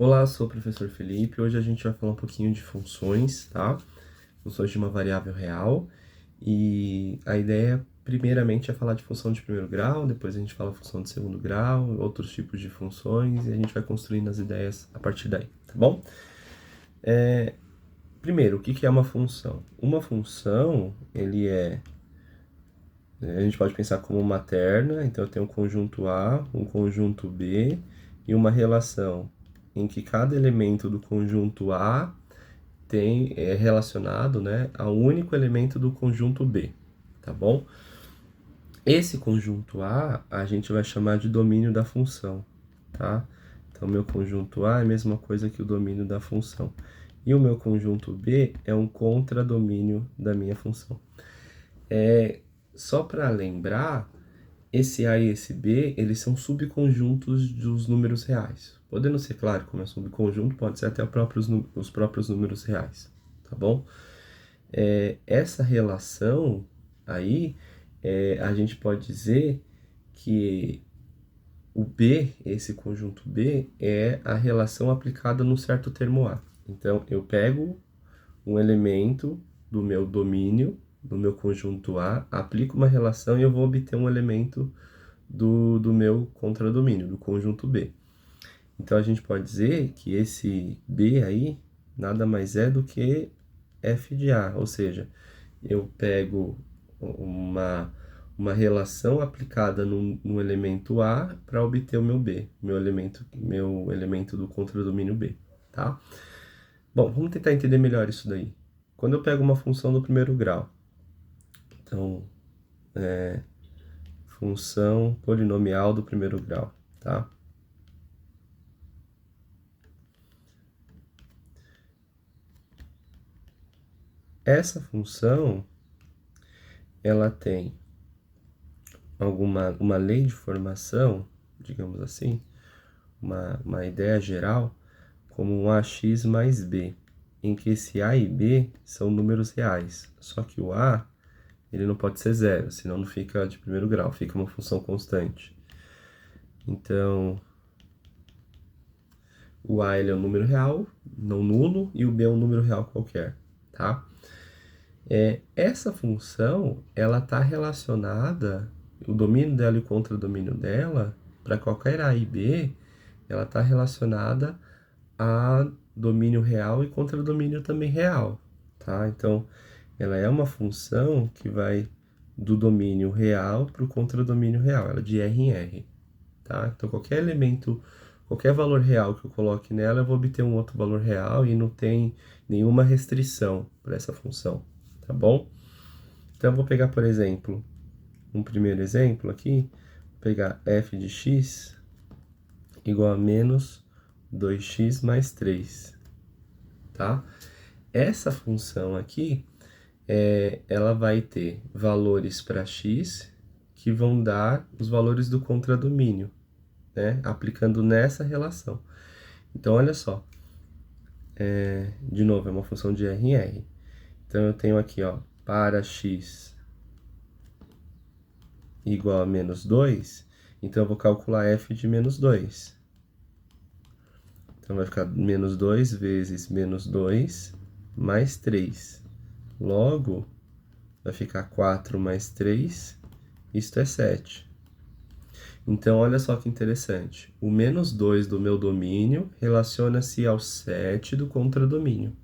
Olá, sou o professor Felipe. Hoje a gente vai falar um pouquinho de funções, tá? Funções de uma variável real. E a ideia, primeiramente, é falar de função de primeiro grau, depois a gente fala função de segundo grau, outros tipos de funções, e a gente vai construindo as ideias a partir daí, tá bom? Primeiro, o que é uma função? Uma função, a gente pode pensar como uma terna, então eu tenho um conjunto A, um conjunto B e uma relação em que cada elemento do conjunto A é relacionado, né, a um único elemento do conjunto B, tá bom? Esse conjunto a gente vai chamar de domínio da função, tá? Então, meu conjunto A é a mesma coisa que o domínio da função. E o meu conjunto B é um contradomínio da minha função. Só para lembrar, esse A e esse B, eles são subconjuntos dos números reais. Podendo ser, claro, como é subconjunto, pode ser até os próprios números reais, tá bom? Essa relação aí, a gente pode dizer que o B, esse conjunto B, é a relação aplicada num certo termo A. Então, eu pego um elemento do meu domínio, do meu conjunto A, aplico uma relação e eu vou obter um elemento do meu contradomínio, do conjunto B. Então, a gente pode dizer que esse B aí nada mais é do que f de A, ou seja, eu pego uma relação aplicada no elemento A para obter o meu B, meu elemento do contradomínio B, tá? Bom, vamos tentar entender melhor isso daí. Quando eu pego uma função do primeiro grau, então, função polinomial do primeiro grau, tá? Essa função, ela tem uma lei de formação, digamos assim, uma ideia geral, como um ax mais b, em que esse a e b são números reais. Só que o a, ele não pode ser zero, senão não fica de primeiro grau, fica uma função constante. Então, o a ele é um número real, não nulo, e o b é um número real qualquer, tá? Essa função, ela está relacionada, o domínio dela e o contradomínio dela, para qualquer a e b, ela está relacionada a domínio real e contradomínio também real, tá? Então, ela é uma função que vai do domínio real para o contradomínio real, ela é de R em R, tá? Então, qualquer elemento, qualquer valor real que eu coloque nela, eu vou obter um outro valor real e não tem nenhuma restrição para essa função, tá bom? Então, eu vou pegar, por exemplo, um primeiro exemplo aqui, vou pegar f de x igual a menos 2x mais 3, tá? Essa função aqui, ela vai ter valores para x que vão dar os valores do contradomínio, né? Aplicando nessa relação. Então, olha só. De novo, é uma função de R em R. Então, eu tenho aqui, ó, para x igual a menos 2, então eu vou calcular f de menos 2. Então, vai ficar menos 2 vezes menos 2 mais 3. Logo, vai ficar 4 mais 3, isto é 7. Então, olha só que interessante. O menos 2 do meu domínio relaciona-se ao 7 do contradomínio.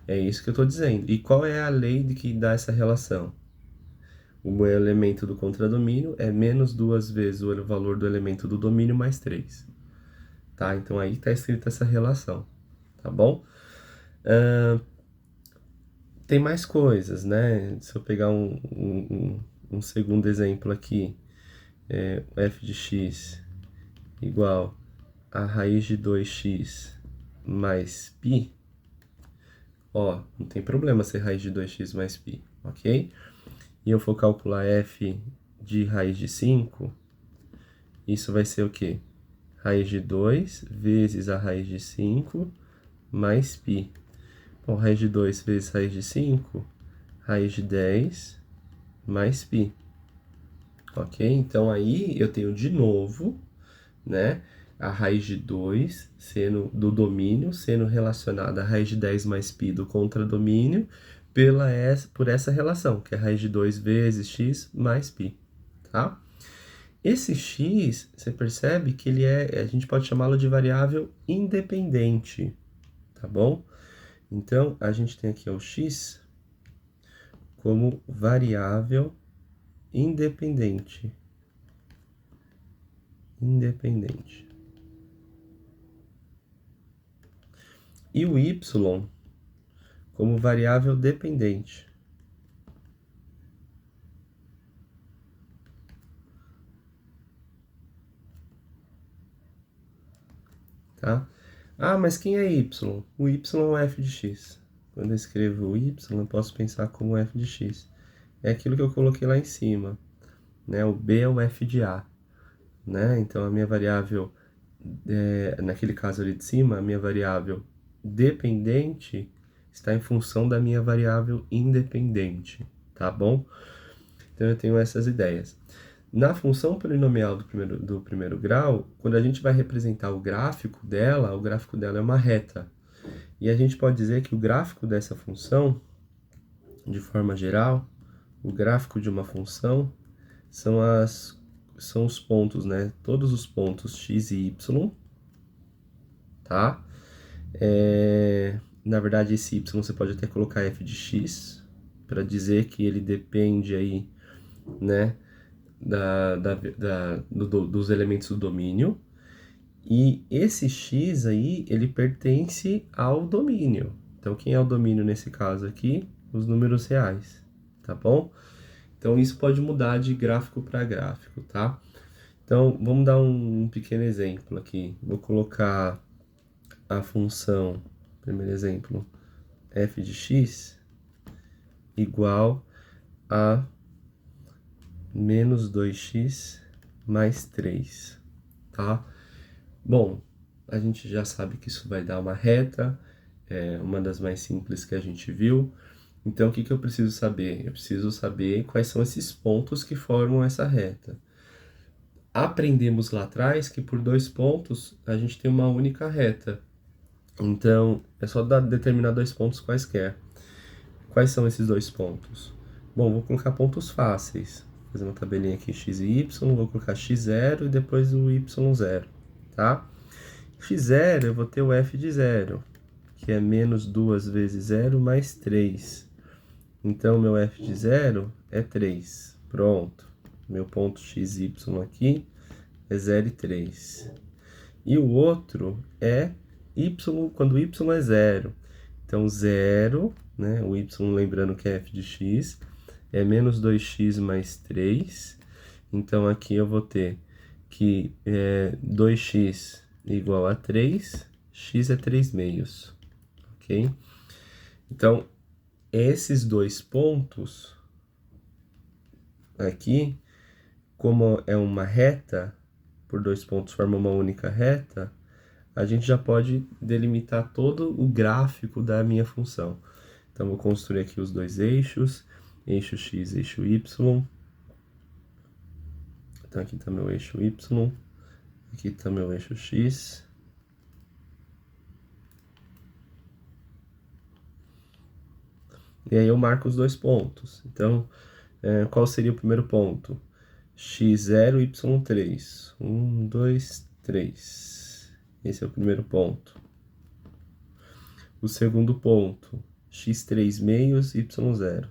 É isso que eu estou dizendo. E qual é a lei de que dá essa relação? O meu elemento do contradomínio é menos 2 vezes o valor do elemento do domínio mais 3. Tá? Então, aí está escrita essa relação. Tá bom? Tem mais coisas, né? Se eu pegar um segundo exemplo aqui, f de x igual a raiz de 2x mais π, ó, não tem problema ser raiz de 2x mais π, ok? E eu for calcular f de raiz de 5, isso vai ser o quê? Raiz de 2 vezes a raiz de 5 mais π. Bom, raiz de 2 vezes raiz de 5, raiz de 10 mais π. Ok? Então, aí eu tenho de novo, né, a raiz de 2 sendo do domínio, sendo relacionada à raiz de 10 mais π do contradomínio, por essa relação, que é a raiz de 2 vezes x mais π, tá? Esse x, você percebe que a gente pode chamá-lo de variável independente, tá bom? Então, a gente tem aqui o x como variável independente. E o y como variável dependente. Tá? Ah, mas quem é y? O y é o f de x. Quando eu escrevo o y, eu posso pensar como f de x. É aquilo que eu coloquei lá em cima, né? O b é o f de a, né? Então, a minha variável, naquele caso ali de cima, a minha variável dependente está em função da minha variável independente, tá bom? Então, eu tenho essas ideias. Na função polinomial do primeiro grau, quando a gente vai representar o gráfico dela é uma reta. E a gente pode dizer que o gráfico dessa função, de forma geral, o gráfico de uma função são os pontos, né? Todos os pontos x e y, tá? Na verdade, esse y você pode até colocar f de x, para dizer que ele depende aí, né? Dos elementos do domínio. E esse x aí, ele pertence ao domínio. Então, quem é o domínio nesse caso aqui? Os números reais, tá bom? Então, isso pode mudar de gráfico para gráfico, tá? Então, vamos dar um pequeno exemplo aqui. Vou colocar a função, primeiro exemplo, f de x igual a menos 2x mais 3, tá? Bom, a gente já sabe que isso vai dar uma reta, é uma das mais simples que a gente viu. Então, o que eu preciso saber? Eu preciso saber quais são esses pontos que formam essa reta. Aprendemos lá atrás que por 2 pontos a gente tem uma única reta. Então, é só determinar 2 pontos quaisquer. Quais são esses 2 pontos? Bom, vou colocar pontos fáceis. Vou fazer uma tabelinha aqui x e y, vou colocar x0 e depois o y0, tá? x0 eu vou ter o f de 0, que é menos 2 vezes 0 mais 3. Então, meu f de 0 é 3. Pronto. Meu ponto x, y aqui é 0 e 3. E o outro é y, quando y é 0. Então, 0, né? O y, lembrando que é f de x, é menos 2x mais 3. Então, aqui eu vou ter que 2x igual a 3, x é 3 meios, ok? Então, esses 2 pontos aqui, como é uma reta, por 2 pontos forma uma única reta, a gente já pode delimitar todo o gráfico da minha função. Então, vou construir aqui os dois eixos, eixo x, eixo y. Então, aqui está meu eixo y, aqui está meu eixo x. E aí eu marco os 2 pontos. Então, qual seria o primeiro ponto? x0, y3. 1, 2, 3. Esse é o primeiro ponto. O segundo ponto, x3 meios, y0.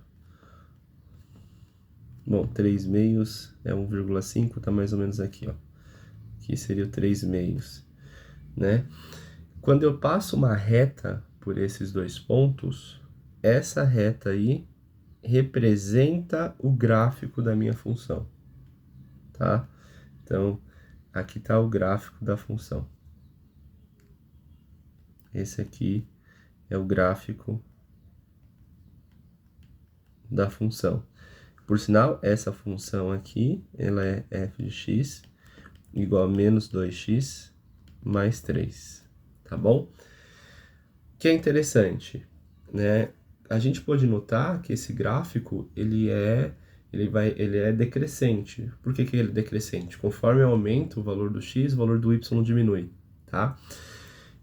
Bom, 3 meios é 1,5, tá mais ou menos aqui, ó. Aqui seria o 3 meios, né? Quando eu passo uma reta por esses 2 pontos, essa reta aí representa o gráfico da minha função, tá? Então, aqui está o gráfico da função. Esse aqui é o gráfico da função. Por sinal, essa função aqui, ela é f de x igual a menos 2x mais 3, tá bom? O que é interessante, né? A gente pode notar que esse gráfico, ele ele é decrescente. Por que que ele é decrescente? Conforme eu aumento o valor do x, o valor do y diminui, tá?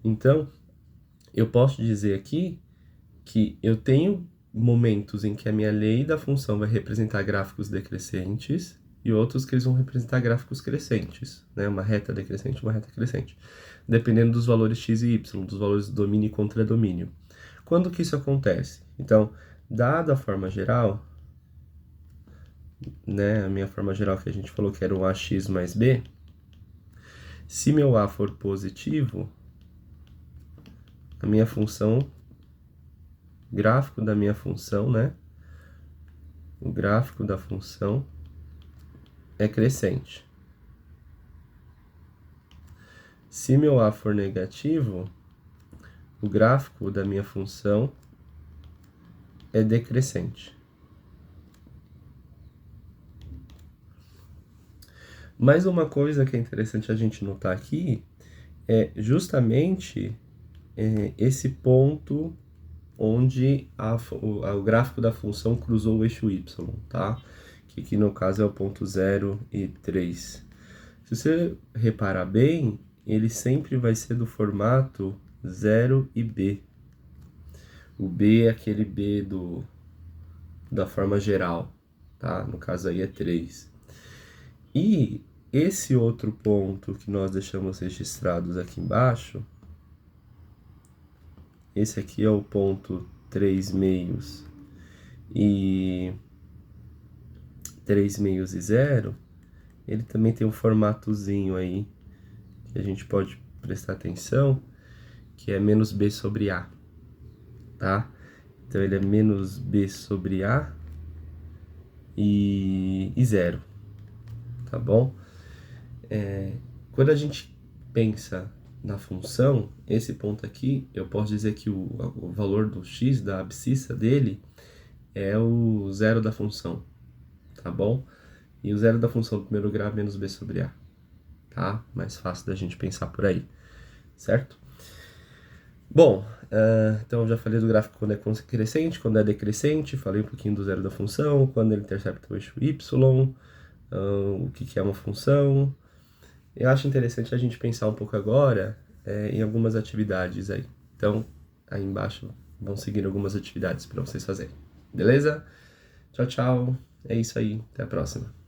Então, eu posso dizer aqui que eu tenho momentos em que a minha lei da função vai representar gráficos decrescentes e outros que eles vão representar gráficos crescentes, né? Uma reta decrescente, uma reta crescente, dependendo dos valores x e y, dos valores do domínio e contradomínio. Quando que isso acontece? Então, dada a forma geral, né, a minha forma geral que a gente falou que era o ax mais b, se meu a for positivo, a minha função, gráfico da minha função, né, o gráfico da função é crescente. Se meu a for negativo, o gráfico da minha função é decrescente. Mas uma coisa que é interessante a gente notar aqui é justamente esse ponto onde o gráfico da função cruzou o eixo y, tá? Que aqui no caso é o ponto 0 e 3. Se você reparar bem, ele sempre vai ser do formato 0 e b. O b é aquele b da forma geral, tá? No caso aí é 3. E esse outro ponto que nós deixamos registrados aqui embaixo, esse aqui é o ponto 3 meios e 3 meios e 0, ele também tem um formatozinho aí que a gente pode prestar atenção, que é menos b sobre a, tá? Então ele é menos b sobre a e 0, tá bom? Quando a gente pensa na função, esse ponto aqui, eu posso dizer que o valor do x, da abscissa dele, é o zero da função, tá bom? E o zero da função do primeiro grau é menos b sobre a, tá? Mais fácil da gente pensar por aí, certo? Bom, então eu já falei do gráfico quando é crescente, quando é decrescente, falei um pouquinho do zero da função, quando ele intercepta o eixo y, o que é uma função. Eu acho interessante a gente pensar um pouco agora em algumas atividades aí. Então, aí embaixo vão seguir algumas atividades para vocês fazerem. Beleza? Tchau, tchau. É isso aí. Até a próxima.